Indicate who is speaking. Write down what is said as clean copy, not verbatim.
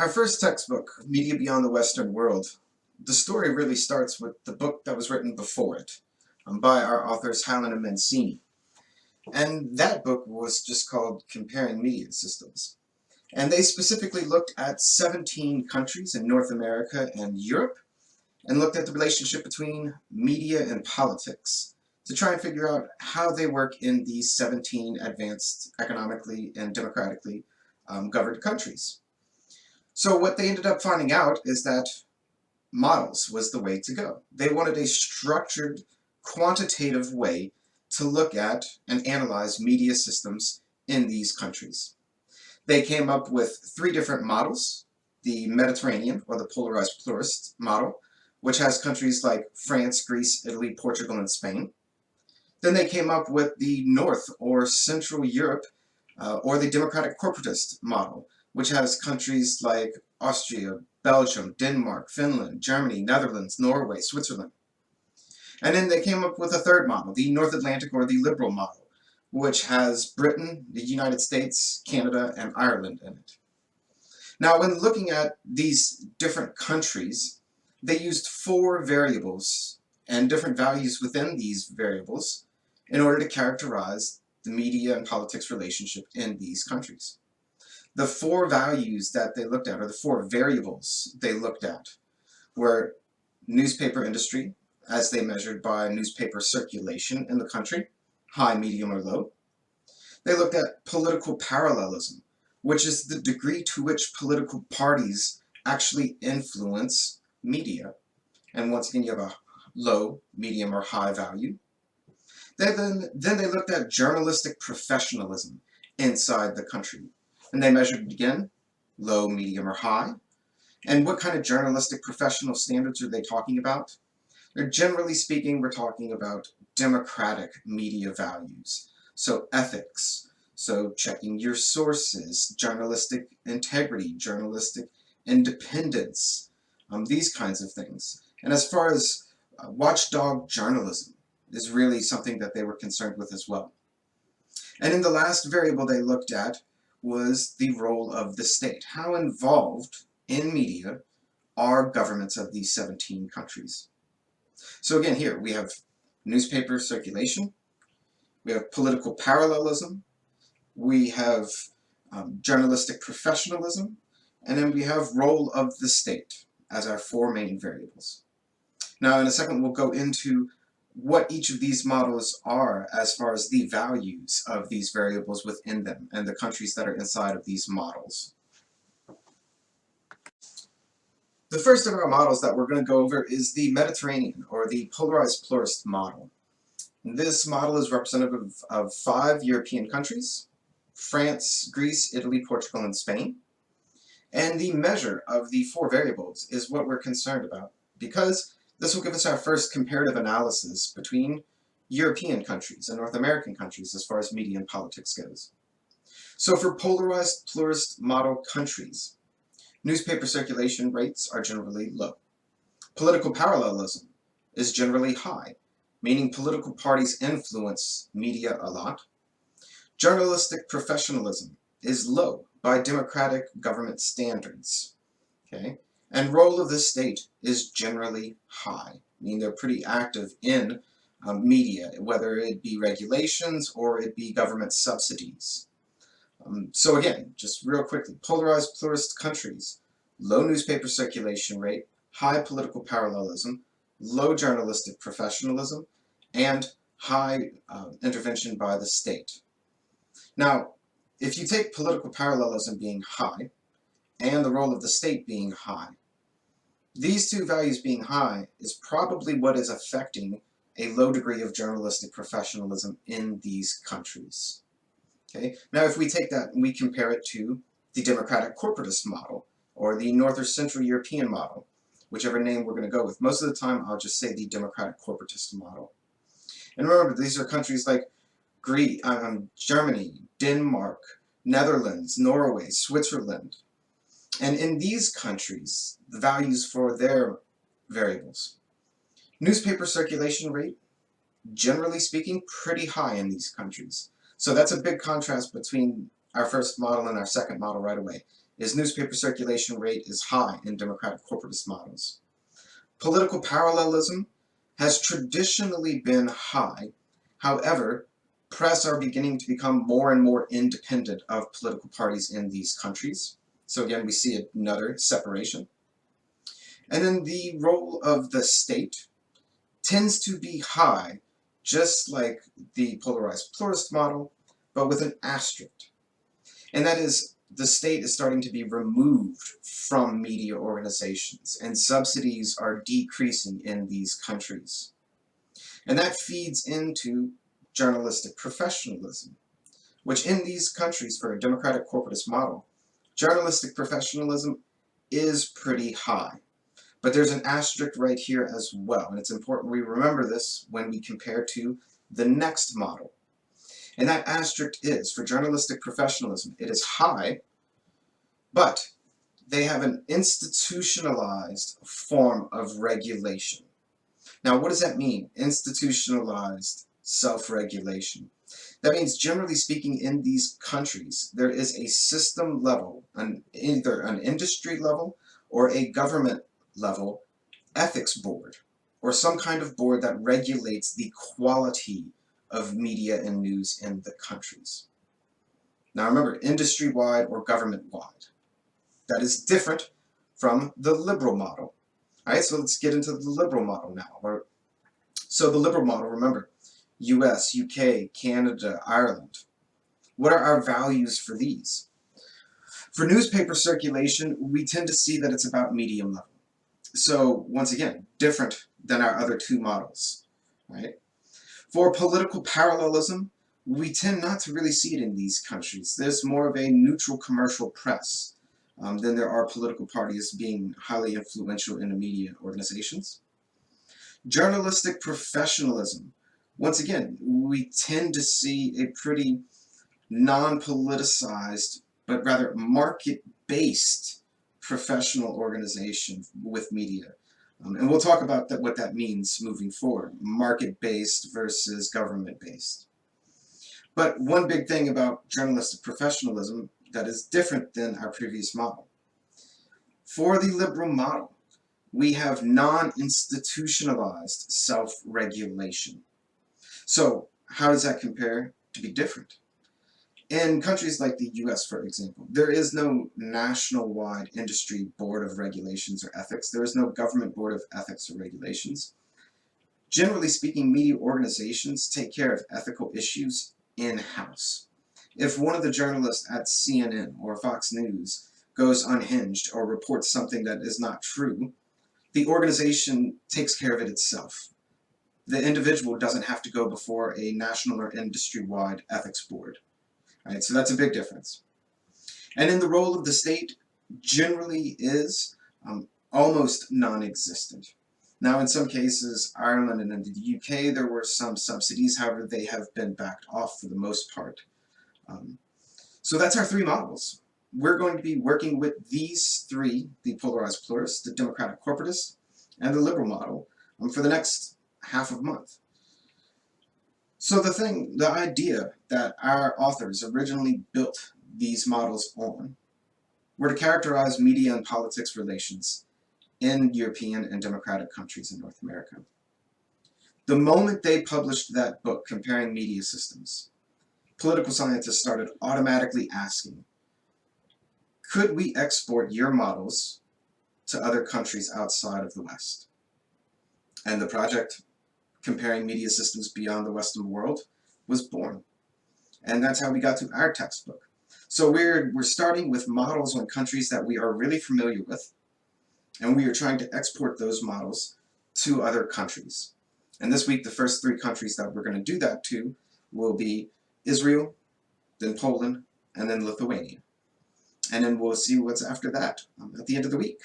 Speaker 1: Our first textbook, Media Beyond the Western World, the story really starts with the book that was written before it by our authors Howland and Mancini. And that book was just called Comparing Media Systems. And they specifically looked at 17 countries in North America and Europe and looked at the relationship between media and politics to try and figure out how they work in these 17 advanced economically and democratically governed countries. So what they ended up finding out is that models was the way to go. They wanted a structured, quantitative way to look at and analyze media systems in these countries. They came up with three different models: the Mediterranean, or the polarized pluralist model, which has countries like France, Greece, Italy, Portugal, and Spain. Then they came up with the North, or Central Europe, or the democratic corporatist model, which has countries like Austria, Belgium, Denmark, Finland, Germany, Netherlands, Norway, Switzerland. And then they came up with a third model, the North Atlantic, or the liberal model, which has Britain, the United States, Canada, and Ireland in it. Now, when looking at these different countries, they used four variables and different values within these variables in order to characterize the media and politics relationship in these countries. The four values that they looked at, or the four variables they looked at, were newspaper industry, as they measured by newspaper circulation in the country, high, medium, or low. They looked at political parallelism, which is the degree to which political parties actually influence media. And once again, you have a low, medium, or high value. Then they looked at journalistic professionalism inside the country. And they measured it again, low, medium, or high. And what kind of journalistic professional standards are they talking about? Generally speaking, we're talking about democratic media values. So ethics, so checking your sources, journalistic integrity, journalistic independence, these kinds of things. And as far as watchdog journalism is really something that they were concerned with as well. And in the last variable they looked at was the role of the state. How involved in media are governments of these 17 countries? So again, here we have newspaper circulation, we have political parallelism, we have journalistic professionalism, and then we have role of the state as our four main variables. Now in a second we'll go into what each of these models are as far as the values of these variables within them and the countries that are inside of these models. The first of our models that we're going to go over is the Mediterranean, or the polarized pluralist model. This model is representative of 5 European countries: France, Greece, Italy, Portugal, and Spain. And the measure of the four variables is what we're concerned about, because this will give us our first comparative analysis between European countries and North American countries as far as media and politics goes. So for polarized pluralist model countries, newspaper circulation rates are generally low. Political parallelism is generally high, meaning political parties influence media a lot. Journalistic professionalism is low by democratic government standards. Okay? And role of the state is generally high, meaning they're pretty active in media, whether it be regulations or it be government subsidies. So again, just real quickly, polarized pluralist countries: low newspaper circulation rate, high political parallelism, low journalistic professionalism, and high intervention by the state. Now, if you take political parallelism being high and the role of the state being high, these two values being high is probably what is affecting a low degree of journalistic professionalism in these countries. Okay? Now, if we take that and we compare it to the democratic corporatist model, or the North or Central European model, whichever name we're going to go with. Most of the time, I'll just say the democratic corporatist model. And remember, these are countries like Greece, Germany, Denmark, Netherlands, Norway, Switzerland. And in these countries, the values for their variables: newspaper circulation rate, generally speaking, pretty high in these countries. So that's a big contrast between our first model and our second model right away. is newspaper circulation rate is high in democratic corporatist models. Political parallelism has traditionally been high. However, press are beginning to become more and more independent of political parties in these countries. So again, we see another separation. And then the role of the state tends to be high, just like the polarized pluralist model, but with an asterisk. And that is, the state is starting to be removed from media organizations, and subsidies are decreasing in these countries. And that feeds into journalistic professionalism, which in these countries, for a democratic corporatist model, journalistic professionalism is pretty high. But there's an asterisk right here as well, and it's important we remember this when we compare to the next model. And that asterisk is, for journalistic professionalism, it is high, but they have an institutionalized form of regulation. Now, what does that mean? Institutionalized self-regulation. That means, generally speaking, in these countries, there is a system level, either an industry level or a government level ethics board, or some kind of board that regulates the quality of media and news in the countries. Now remember, industry-wide or government-wide. That is different from the liberal model. All right, so let's get into the liberal model now. So the liberal model, remember, US, UK, Canada, Ireland. What are our values for these? For newspaper circulation, we tend to see that it's about medium level. So once again, different than our other two models, right? For political parallelism, we tend not to really see it in these countries. There's more of a neutral commercial press than there are political parties being highly influential in the media organizations. Journalistic professionalism. Once again, we tend to see a pretty non-politicized, but rather market-based professional organization with media. And we'll talk about what that means moving forward, market-based versus government-based. But one big thing about journalistic professionalism that is different than our previous model. For the liberal model, we have non-institutionalized self-regulation. So how does that compare to be different? In countries like the US, for example, there is no national-wide industry board of regulations or ethics. There is no government board of ethics or regulations. Generally speaking, media organizations take care of ethical issues in-house. If one of the journalists at CNN or Fox News goes unhinged or reports something that is not true, the organization takes care of it itself. The individual doesn't have to go before a national or industry-wide ethics board. Right, so that's a big difference. And in the role of the state, generally is almost non-existent. Now, in some cases, Ireland and in the UK, there were some subsidies. However, they have been backed off for the most part. So that's our three models. We're going to be working with these three, the polarized pluralist, the democratic corporatist, and the liberal model, for the next half of a month. So the idea that our authors originally built these models on were to characterize media and politics relations in European and democratic countries in North America. The moment they published that book comparing media systems, political scientists started automatically asking, could we export your models to other countries outside of the West? And the project, Comparing Media Systems Beyond the Western World, was born. And that's how we got to our textbook. So we're starting with models on countries that we are really familiar with, and we are trying to export those models to other countries. And this week, the first three countries that we're going to do that to will be Israel, then Poland, and then Lithuania. And then we'll see what's after that at the end of the week.